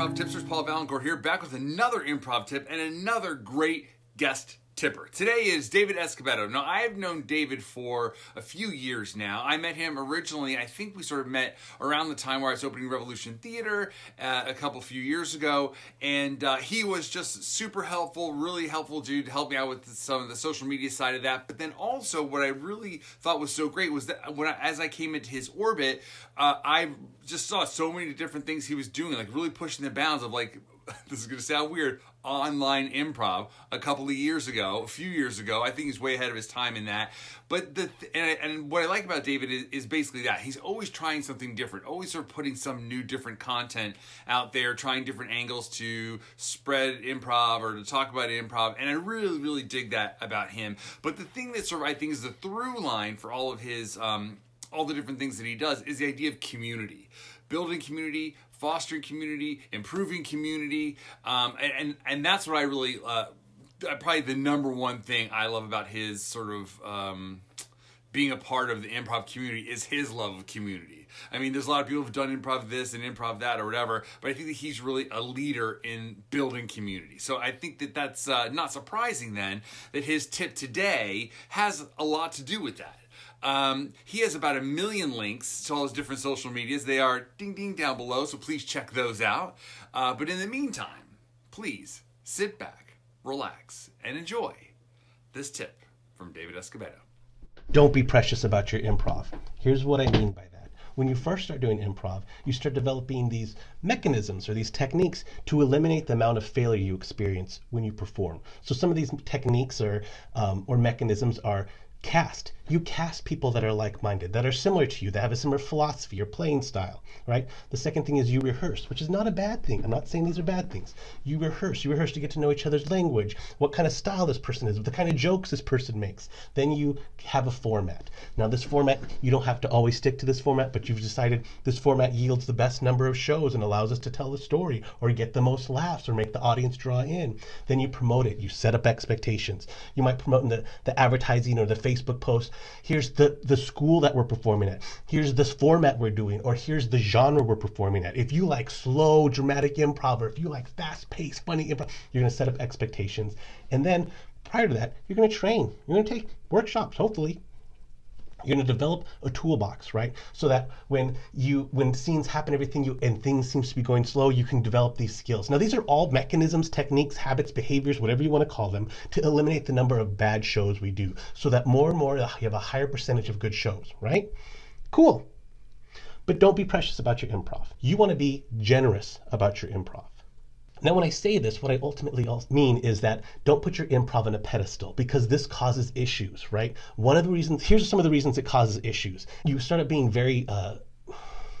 Improv Tipsters, Paul Vaillancourt here, back with another improv tip and another great guest tipper. Today is David Escobedo. Now, I have known David for a few years now. I met him originally, I think we sort of met around the time where I was opening Revolution Theater a few years ago, and he was just super helpful, really helpful dude to help me out with some of the social media side of that. But then also what I really thought was so great was that as I came into his orbit, I just saw so many different things he was doing, like really pushing the bounds of like, this is going to sound weird, online improv a few years ago. I think he's way ahead of his time in that. But and what I like about David is basically that. He's always trying something different, always sort of putting some new different content out there, trying different angles to spread improv or to talk about improv. And I really, really dig that about him. But the thing that sort of I think is the through line for all of his, all the different things that he does is the idea of community. Building community, fostering community, improving community, and that's what I really, probably the number one thing I love about his sort of being a part of the improv community is his love of community. I mean, there's a lot of people who've done improv this and improv that or whatever, but I think that he's really a leader in building community. So I think that that's not surprising then that his tip today has a lot to do with that. He has about 1 million links to all his different social medias. They are ding ding down below, so please check those out. But in the meantime, please sit back, relax, and enjoy this tip from David Escobedo. Don't be precious about your improv. Here's what I mean by that. When you first start doing improv, you start developing these mechanisms or these techniques to eliminate the amount of failure you experience when you perform. So some of these techniques or mechanisms are cast. You cast people that are like-minded, that are similar to you, that have a similar philosophy or playing style, right? The second thing is you rehearse, which is not a bad thing. I'm not saying these are bad things. You rehearse to get to know each other's language, what kind of style this person is, what the kind of jokes this person makes. Then you have a format. Now this format, you don't have to always stick to this format, but you've decided this format yields the best number of shows and allows us to tell the story or get the most laughs or make the audience draw in. Then you promote it. You set up expectations. You might promote in the advertising or the Facebook post. Here's the school that we're performing at. Here's this format we're doing, or here's the genre we're performing at. If you like slow, dramatic improv, or if you like fast-paced, funny improv, you're going to set up expectations. And then prior to that, you're going to train. You're going to take workshops, hopefully. You're going to develop a toolbox, right? So that when scenes happen, and things seems to be going slow, you can develop these skills. Now, these are all mechanisms, techniques, habits, behaviors, whatever you want to call them, to eliminate the number of bad shows we do, so that more and more you have a higher percentage of good shows, right? Cool. But don't be precious about your improv. You want to be generous about your improv. Now, when I say this, what I ultimately mean is that don't put your improv on a pedestal, because this causes issues, right? Here's some of the reasons it causes issues. You start being very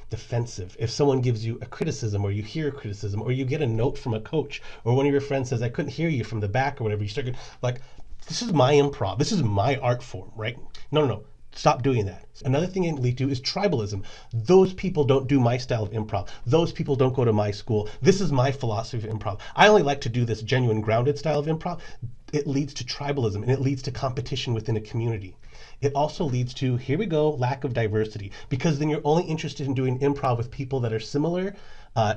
defensive. If someone gives you a criticism, or you hear a criticism, or you get a note from a coach, or one of your friends says, I couldn't hear you from the back or whatever, you start like, this is my improv. This is my art form, right? No. Stop doing that. Another thing it leads to is tribalism. Those people don't do my style of improv. Those people don't go to my school. This is my philosophy of improv. I only like to do this genuine, grounded style of improv. It leads to tribalism, and it leads to competition within a community. It also leads to, here we go, lack of diversity, because then you're only interested in doing improv with people that are similar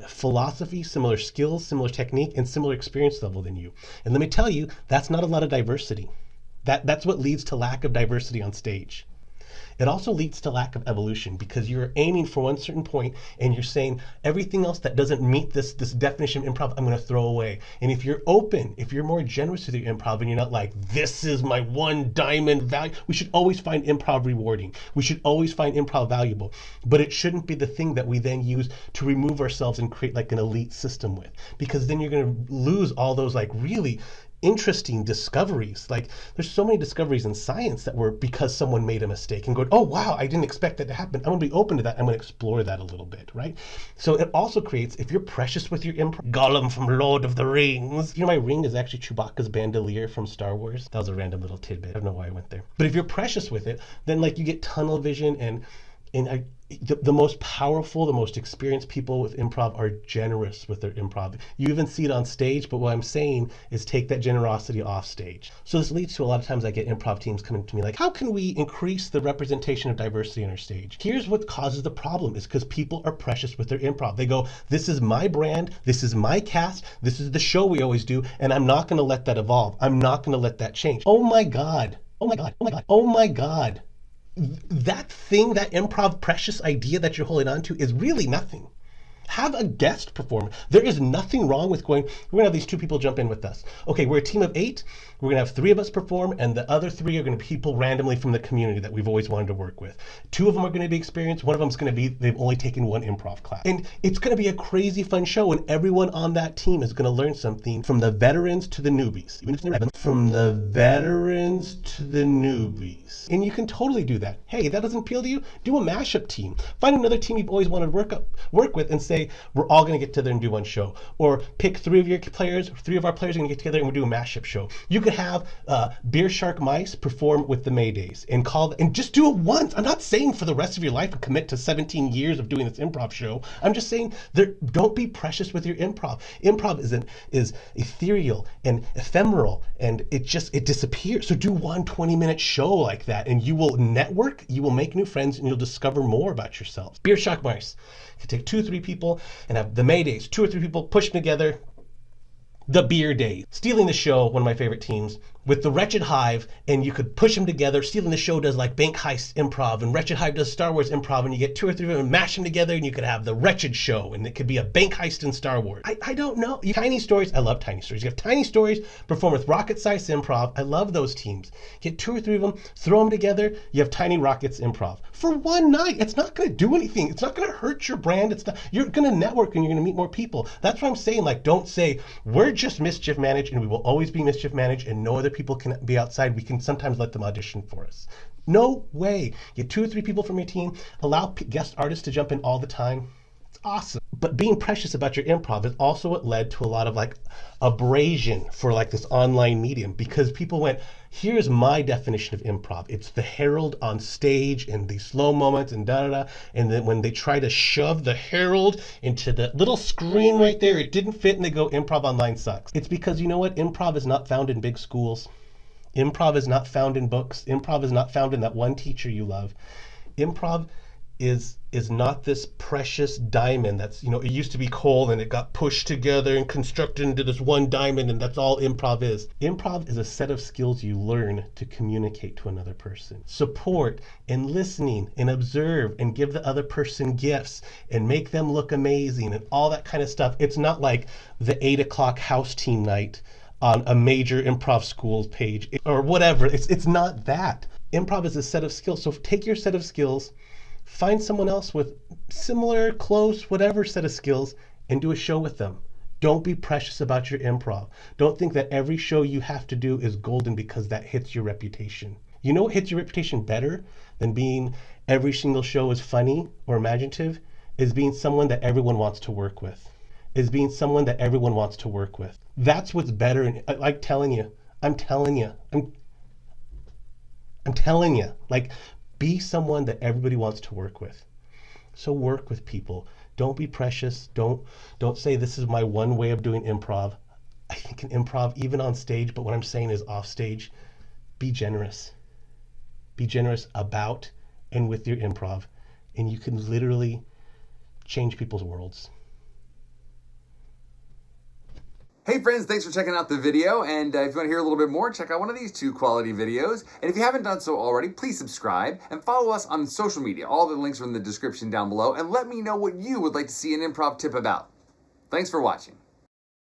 philosophy, similar skills, similar technique, and similar experience level than you. And let me tell you, that's not a lot of diversity. That's what leads to lack of diversity on stage. It also leads to lack of evolution, because you're aiming for one certain point and you're saying everything else that doesn't meet this definition of improv, I'm going to throw away. And if you're open, if you're more generous with your improv and you're not like, this is my one diamond value, we should always find improv rewarding. We should always find improv valuable. But it shouldn't be the thing that we then use to remove ourselves and create like an elite system with, because then you're going to lose all those like really interesting discoveries. Like, there's so many discoveries in science that were because someone made a mistake and go, oh wow, I didn't expect that to happen. I'm gonna be open to that. I'm gonna explore that a little bit, right? So it also creates, if you're precious with your improv, Gollum from Lord of the Rings. You know, my ring is actually Chewbacca's bandolier from Star Wars. That was a random little tidbit. I don't know why I went there. But if you're precious with it, then like you get tunnel vision and And the most powerful, the most experienced people with improv are generous with their improv. You even see it on stage, but what I'm saying is take that generosity off stage. So this leads to a lot of times I get improv teams coming to me like, how can we increase the representation of diversity on our stage? Here's what causes the problem is because people are precious with their improv. They go, this is my brand, this is my cast, this is the show we always do, and I'm not going to let that evolve. I'm not going to let that change. Oh my God. Oh my God. Oh my God. Oh my God. That thing, that improv precious idea that you're holding on to is really nothing. Have a guest perform. There is nothing wrong with going, we're gonna have these 2 people jump in with us. Okay, we're a team of 8. We're gonna have 3 of us perform, and the other 3 are gonna be people randomly from the community that we've always wanted to work with. 2 of them are gonna be experienced. 1 of them's gonna be, they've only taken 1 improv class. And it's gonna be a crazy fun show, and everyone on that team is gonna learn something from the veterans to the newbies. Even if they're from the veterans to the newbies. And you can totally do that. Hey, that doesn't appeal to you? Do a mashup team. Find another team you've always wanted to work with and say, we're all going to get together and do one show. Or pick 3 of your players, 3 of our players are going to get together and we'll do a mashup show. You could have Beer Shark Mice perform with the Maydays and just do it once. I'm not saying for the rest of your life and commit to 17 years of doing this improv show. I'm just saying don't be precious with your improv. Improv is ethereal and ephemeral, and it disappears. So do one 20-minute show like that and you will network, you will make new friends, and you'll discover more about yourself. Beer Shark Mice. You take 2 or 3 people and have the Maydays, 2 or 3 people, push them together. The Beer Days. Stealing the Show, one of my favorite teams, with the Wretched Hive, and you could push them together. Stealing the Show does like Bank Heist improv, and Wretched Hive does Star Wars improv, and you get 2 or 3 of them and mash them together, and you could have the Wretched Show, and it could be a Bank Heist in Star Wars. I don't know. Tiny Stories, I love Tiny Stories. You have Tiny Stories perform with Rocket Science Improv. I love those teams. Get 2 or 3 of them, throw them together, you have Tiny Rockets Improv. For one night, it's not going to do anything. It's not going to hurt your brand. You're going to network and you're going to meet more people. That's what I'm saying. Like, don't say, we're just mischief managed and we will always be mischief managed and no other people can be outside. We can sometimes let them audition for us. No way. Get 2 or 3 people from your team. Allow guest artists to jump in all the time. It's awesome. But being precious about your improv is also what led to a lot of like abrasion for like this online medium, because people went, here's my definition of improv. It's the herald on stage and the slow moments and da-da-da. And then when they try to shove the herald into the little screen right there, it didn't fit and they go, improv online sucks. It's because, you know what? Improv is not found in big schools. Improv is not found in books. Improv is not found in that one teacher you love. Improv is not this precious diamond that's, it used to be coal and it got pushed together and constructed into this one diamond, and that's all improv is. Improv is a set of skills you learn to communicate to another person. Support and listening and observe and give the other person gifts and make them look amazing and all that kind of stuff. It's not like the 8 o'clock house team night on a major improv school page or whatever. It's not that. Improv is a set of skills. So take your set of skills, find someone else with similar, close, whatever set of skills, and do a show with them. Don't be precious about your improv. Don't think that every show you have to do is golden because that hits your reputation. You know what hits your reputation better than being every single show is funny or imaginative? Is being someone that everyone wants to work with. Is being someone that everyone wants to work with. That's what's better. And I'm telling you, like, be someone that everybody wants to work with. So work with people. Don't be precious. Don't say this is my one way of doing improv. I think in improv, even on stage, but what I'm saying is off stage, be generous. Be generous about and with your improv, and you can literally change people's worlds. Hey friends, thanks for checking out the video, and if you want to hear a little bit more, check out one of these 2 quality videos. And if you haven't done so already, please subscribe and follow us on social media. All the links are in the description down below, and let me know what you would like to see an improv tip about. Thanks for watching.